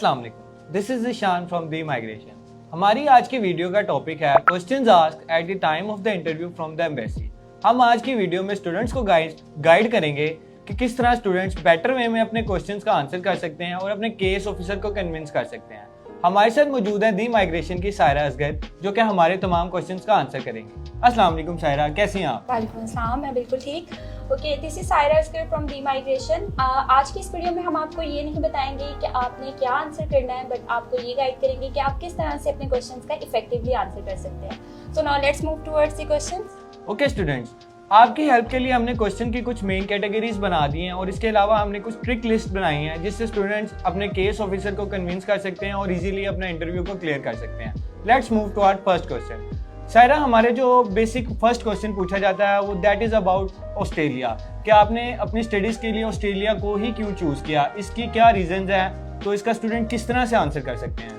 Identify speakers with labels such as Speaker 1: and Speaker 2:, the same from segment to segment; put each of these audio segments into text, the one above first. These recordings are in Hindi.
Speaker 1: अस्सलाम वालेकुम, this is Ishan from the migration. हमारी आज की वीडियो का टॉपिक है questions asked at the time of the interview from the embassy. हम आज की वीडियो में स्टूडेंट्स को गाइड करेंगे कि किस तरह स्टूडेंट्स बेटर वे में अपने क्वेश्चंस का आंसर कर सकते हैं और अपने केस ऑफिसर को कन्विंस कर सकते हैं। हमारे साथ मौजूद है दी माइग्रेशन की सायरा असगर, जो कि हमारे तमाम क्वेश्चंस का आंसर करेंगे। अस्सलाम वालेकुम सायरा, कैसी हैं आप?
Speaker 2: वालेकुम अस्सलाम, मैं बिल्कुल ठीक। Okay, this is Saira Asghar from the migration. आज की इस वीडियो में हम आपको ये नहीं बताएंगे कि आपने क्या आंसर करना है, बट आपको ये गाइड करेंगे कि आप किस तरह से अपने क्वेश्चंस का इफेक्टिवली आंसर कर सकते हैं। So now let's move towards the questions.
Speaker 1: Okay students, आपकी हेल्प के लिए हमने क्वेश्चन की कुछ मेन कैटेगरीज बना दी हैं और इसके अलावा हमने कुछ ट्रिक लिस्ट बनाई हैं जिससे स्टूडेंट्स अपने केस ऑफिसर को कन्विंस कर सकते हैं और इजीली अपना इंटरव्यू को क्लियर कर सकते हैं। Let's move to our first question. Saira, हमारे जो बेसिक फर्स्ट क्वेश्चन पूछा जाता है वो दैट इज अबाउट ऑस्ट्रेलिया। क्या आपने अपनी स्टडीज के लिए ऑस्ट्रेलिया को ही क्यों चूज किया, इसकी क्या रीजंस हैं, तो इसका स्टूडेंट किस तरह से आंसर कर सकते हैं?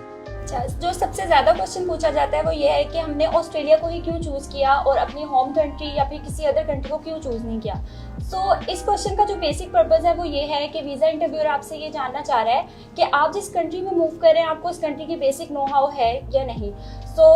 Speaker 2: जो सबसे ज़्यादा क्वेश्चन पूछा जाता है वो ये है कि हमने ऑस्ट्रेलिया को ही क्यों चूज़ किया और अपनी होम कंट्री या फिर किसी अदर कंट्री को क्यों चूज़ नहीं किया। इस क्वेश्चन का जो बेसिक पर्पस है वो ये है कि वीज़ा इंटरव्यूअर आपसे ये जानना चाह रहा है कि आप जिस कंट्री में मूव कर रहे हैं आपको उस कंट्री की बेसिक नो हाउ है या नहीं।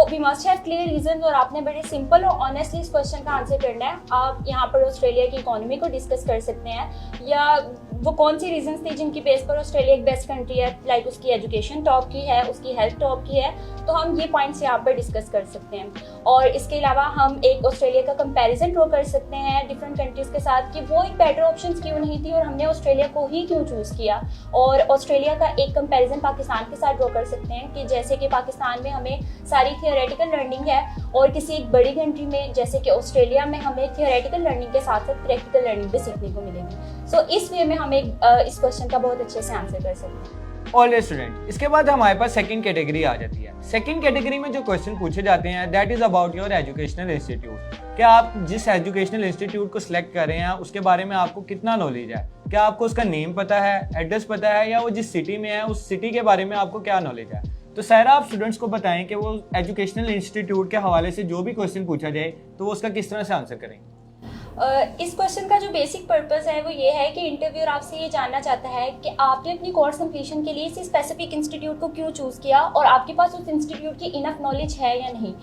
Speaker 2: We must have clear reason और आपने बड़े सिंपल और ऑनेस्टली इस क्वेश्चन का आंसर करना है। आप यहाँ पर ऑस्ट्रेलिया की इकोनॉमी को डिस्कस कर सकते हैं या वो कौन सी रीजंस थी जिनकी बेस पर ऑस्ट्रेलिया एक बेस्ट कंट्री है, लाइक उसकी एजुकेशन टॉप की है, उसकी हेल्थ टॉप की है, तो हम ये पॉइंट्स यहाँ पर डिस्कस कर सकते हैं। और इसके अलावा हम एक ऑस्ट्रेलिया का कंपैरिजन ड्रॉ कर सकते हैं डिफरेंट कंट्रीज के साथ कि वो एक बेटर ऑप्शन क्यों नहीं थी और हमने ऑस्ट्रेलिया को ही क्यों चूज़ किया। और ऑस्ट्रेलिया का एक कंपैरिजन पाकिस्तान के साथ ड्रॉ कर सकते हैं कि जैसे कि पाकिस्तान में हमें सारी थियोरेटिकल लर्निंग है और किसी एक बड़ी कंट्री में जैसे कि ऑस्ट्रेलिया में हमें थियोरेटिकल लर्निंग के साथ साथ प्रैक्टिकल लर्निंग भी सीखने को मिलेगी। इस वे में हम इस क्वेश्चन का बहुत अच्छे से आंसर कर सकते हैं।
Speaker 1: ऑल स्टूडेंट, इसके बाद हमारे पास सेकंड कैटेगरी आ जाती है। सेकंड कैटेगरी में जो क्वेश्चन पूछे जाते हैं that is about your educational institute. क्या आप जिस एजुकेशनल इंस्टीट्यूट को सिलेक्ट कर रहे हैं उसके बारे में आपको कितना नॉलेज है? क्या आपको उसका नेम पता है, एड्रेस पता है, या वो जिस सिटी में है उस सिटी के बारे में आपको क्या नॉलेज है? तो सायरा, आप स्टूडेंट्स को बताएं कि वो एजुकेशनल इंस्टीट्यूट के हवाले से जो भी क्वेश्चन पूछा जाए तो वो उसका किस तरह से आंसर करेंगे।
Speaker 2: इस क्वेश्चन का जो बेसिक पर्पस है वो ये है कि इंटरव्यूअर आपसे ये जानना चाहता है कि आपने अपनी कोर्स कंप्लीशन के लिए इसी स्पेसिफिक इंस्टीट्यूट को क्यों चूज़ किया और आपके पास उस इंस्टीट्यूट की इनफ नॉलेज है या नहीं।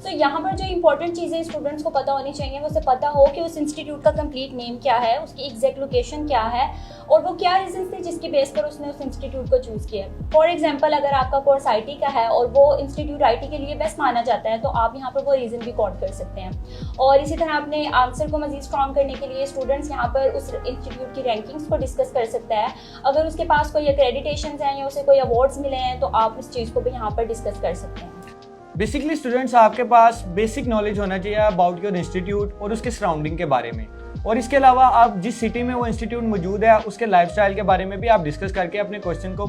Speaker 2: यहाँ पर जो इंपॉर्टेंट चीज़ें स्टूडेंट्स को पता होनी चाहिए वो उसे पता हो कि उस इंस्टीट्यूट का कंप्लीट नेम क्या है, उसकी एग्जैक्ट लोकेशन क्या है और वो क्या रीजन थे जिसकी बेस पर उसने उस इंस्टीट्यूट को चूज़ किया। फॉर एग्जाम्पल, अगर आपका कोर्स IT का है और वो इंस्टीट्यूट IT के लिए बेस्ट माना जाता है तो आप यहाँ पर वो रीज़न भी कोट कर सकते हैं। और इसी तरह अपने आंसर को मजीद स्ट्रॉन्ग करने के लिए स्टूडेंट्स यहाँ पर उस इंस्टीट्यूट की रैंकिंग्स को डिस्कस कर सकता है। अगर उसके पास कोई एक्रेडिटेशंस हैं या उसे कोई अवार्ड्स मिले हैं तो आप उस चीज़ को भी यहाँ पर डिस्कस कर सकते हैं।
Speaker 1: बेसिकली स्टूडेंट्स, आपके पास बेसिक नॉलेज होना चाहिए अबाउट योर इंस्टीट्यूट और उसके सराउंडिंग के बारे में, और इसके अलावा आप जिस सिटी में वो इंस्टीट्यूट मौजूद है उसके लाइफस्टाइल के बारे में भी आप डिस्कस करके अपने क्वेश्चन को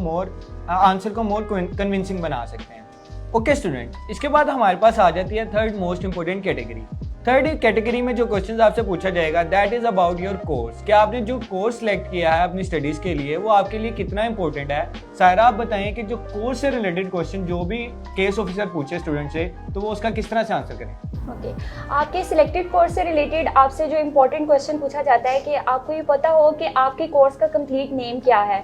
Speaker 1: आंसर को मोर कन्विंसिंग बना सकते हैं। ओके स्टूडेंट, इसके बाद हमारे पास आ जाती है third most important category. Third category में जो क्वेश्चन आपसे पूछा जाएगा that is about your course. क्या आपने जो कोर्स सेलेक्ट किया है अपनी स्टडीज के लिए वो आपके लिए कितना इंपॉर्टेंट है? सायरा, आप बताएं कि जो कोर्स से रिलेटेड क्वेश्चन जो भी केस ऑफिसर पूछे स्टूडेंट से तो वो उसका किस तरह से आंसर करें।
Speaker 2: ओके, आपके सिलेक्टेड कोर्स से रिलेटेड आपसे जो इम्पोर्टेंट क्वेश्चन पूछा जाता है कि आपको ये पता हो कि आपके कोर्स का कंप्लीट नेम क्या है।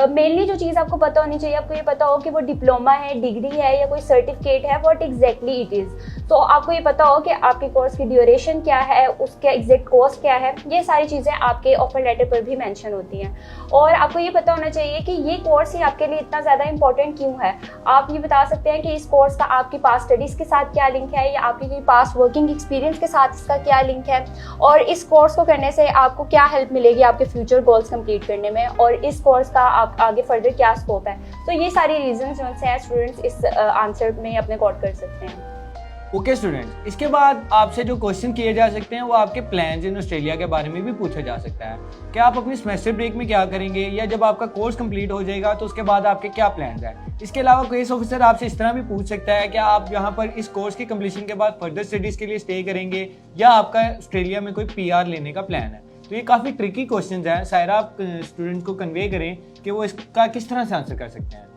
Speaker 2: मेनली जो चीज़ आपको पता होनी चाहिए, आपको ये पता हो कि वो डिप्लोमा है, डिग्री है या कोई सर्टिफिकेट है, व्हाट एग्जैक्टली इट इज़। तो आपको ये पता हो कि आपके कोर्स की ड्यूरेशन क्या है, उसका एग्जैक्ट कॉस्ट क्या है, ये सारी चीज़ें आपके ऑफर लेटर पर भी मेंशन होती हैं। और आपको ये पता होना चाहिए कि ये कोर्स ही आपके लिए इतना ज़्यादा इंपॉर्टेंट क्यों है। आप ये बता सकते हैं कि इस कोर्स का आपकी पास स्टडीज़ के साथ क्या लिंक है या आपकी कोई पास वर्किंग एक्सपीरियंस के साथ इसका क्या लिंक है, और इस कोर्स को करने से आपको क्या हेल्प मिलेगी आपके फ्यूचर गोल्स कंप्लीट करने में, और इस कोर्स का आप आगे फर्दर क्या स्कोप है। तो ये सारी रीजंस जो हैं स्टूडेंट्स इस आंसर में अपने कोट कर सकते हैं।
Speaker 1: ओके स्टूडेंट्स, इसके बाद आपसे जो क्वेश्चन किए जा सकते हैं वो आपके प्लान्स इन ऑस्ट्रेलिया के बारे में भी पूछा जा सकता है। क्या आप अपनी सेमेस्टर ब्रेक में क्या करेंगे, या जब आपका कोर्स कंप्लीट हो जाएगा तो उसके बाद आपके क्या प्लान्स हैं। इसके अलावा केस ऑफिसर आपसे इस तरह भी पूछ सकता है कि आप यहाँ पर इस कोर्स की कंप्लीशन के बाद फर्दर स्टडीज़ के लिए स्टे करेंगे या आपका ऑस्ट्रेलिया में कोई PR लेने का प्लान है। तो ये काफ़ी ट्रिकी क्वेश्चन हैं। सायरा, आप स्टूडेंट को कन्वे करें कि वो इसका किस तरह से आंसर कर सकते हैं।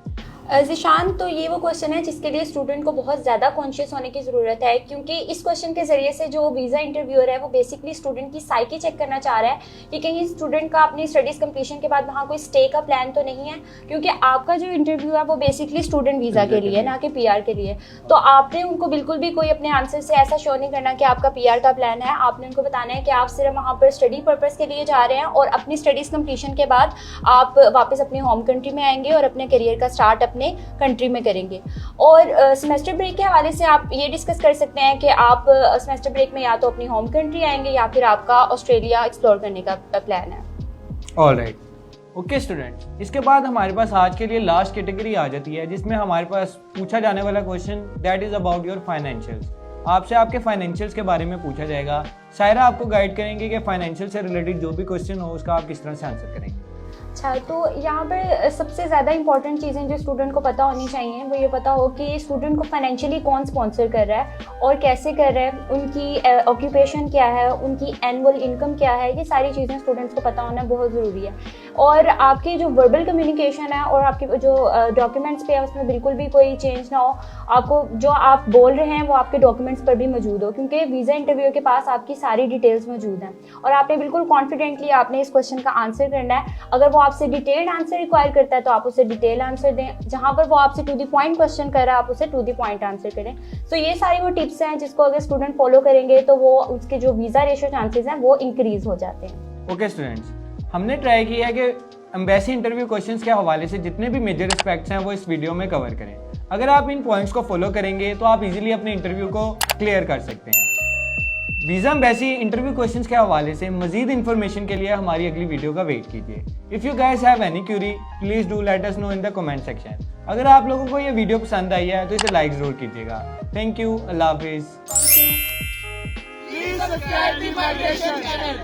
Speaker 2: ज़िशान, तो ये वो क्वेश्चन है जिसके लिए स्टूडेंट को बहुत ज़्यादा कॉन्शियस होने की ज़रूरत है, क्योंकि इस क्वेश्चन के ज़रिए से जो वीज़ा इंटरव्यूअर है वो बेसिकली स्टूडेंट की साइकी चेक करना चाह रहा है कि कहीं स्टूडेंट का अपनी स्टडीज़ कंप्लीशन के बाद वहाँ कोई स्टे का प्लान तो नहीं है, क्योंकि आपका जो इंटरव्यू है वो बेसिकली स्टूडेंट वीज़ा के लिए, ना कि PR के लिए। तो आपने उनको बिल्कुल भी कोई अपने आंसर से ऐसा शो नहीं करना कि आपका PR का प्लान है। आपने उनको बताना है कि आप सिर्फ वहाँ पर स्टडी पर्पज़ के लिए जा रहे हैं और अपनी स्टडीज़ कंप्लीशन के बाद आप वापस अपनी होम कंट्री में आएंगे और अपने करियर का स्टार्ट अपने कंट्री में करेंगे। और सेमेस्टर ब्रेक के हवाले से आप ये डिस्कस कर सकते हैं कि आप सेमेस्टर ब्रेक में या तो अपनी होम कंट्री आएंगे या फिर आपका ऑस्ट्रेलिया एक्सप्लोर करने का प्लान है।
Speaker 1: ऑलराइट, ओके स्टूडेंट्स, इसके बाद हमारे पास आज के लिए लास्ट कैटेगरी आ जाती है जिसमें हमारे पास पूछा जाने वाला question that is about your financials. आपसे आपके फाइनेंशियल्स के बारे में पूछा जाएगा। सायरा आपको गाइड करेंगे कि फाइनेंशियल से रिलेटेड जो भी क्वेश्चन हो उसका आप किस तरह से आंसर करेंगे।
Speaker 2: अच्छा, तो यहाँ पर सबसे ज़्यादा इंपॉर्टेंट चीज़ें जो स्टूडेंट को पता होनी चाहिए वो ये पता हो कि स्टूडेंट को फाइनेंशियली कौन स्पॉन्सर कर रहा है और कैसे कर रहा है, उनकी ऑक्यूपेशन क्या है, उनकी एनुअल इनकम क्या है, ये सारी चीज़ें स्टूडेंट्स को पता होना बहुत ज़रूरी है। और आपकी जो वर्बल कम्युनिकेशन है और आपके जो डॉक्यूमेंट्स पे है उसमें बिल्कुल भी कोई चेंज ना हो। आपको जो आप बोल रहे हैं वो आपके डॉक्यूमेंट्स पर भी मौजूद हो, क्योंकि वीज़ा इंटरव्यू के पास आपकी सारी डिटेल्स मौजूद हैं और आपने बिल्कुल कॉन्फिडेंटली आपने इस क्वेश्चन का आंसर करना है। अगर वो आपसे डिटेल्ड आंसर रिक्वायर करता है तो आप उसे डिटेल आंसर दें, जहाँ पर वो आपसे टू द पॉइंट क्वेश्चन कर रहा है आप उसे टू द पॉइंट आंसर करें। तो ये सारी वो टिप्स हैं जिसको अगर स्टूडेंट फॉलो करेंगे तो वो उसके जो वीज़ा रेशो चांसेस हैं वो इंक्रीज हो जाते हैं।
Speaker 1: ओके स्टूडेंट्स, हमने ट्राई किया है कि एम्बेसी इंटरव्यू क्वेश्चंस के हवाले से जितने भी मेजर एस्पेक्ट्स हैं वो इस वीडियो में कवर करें। अगर आप इन पॉइंट्स को फॉलो करेंगे तो आप इजीली अपने इंटरव्यू को क्लियर कर सकते हैं। वीज़ा एम्बेसी इंटरव्यू क्वेश्चंस के हवाले से मजीद इन्फॉर्मेशन के लिए हमारी अगली वीडियो का वेट कीजिए। If you guys have any Curie please do let us know in the comment section. अगर आप लोगों को ये वीडियो पसंद आई है तो इसे लाइक ज़रूर कीजिएगा। थैंक यू, अल्लाह हाफिज़।
Speaker 3: Please subscribe to Migration Channel.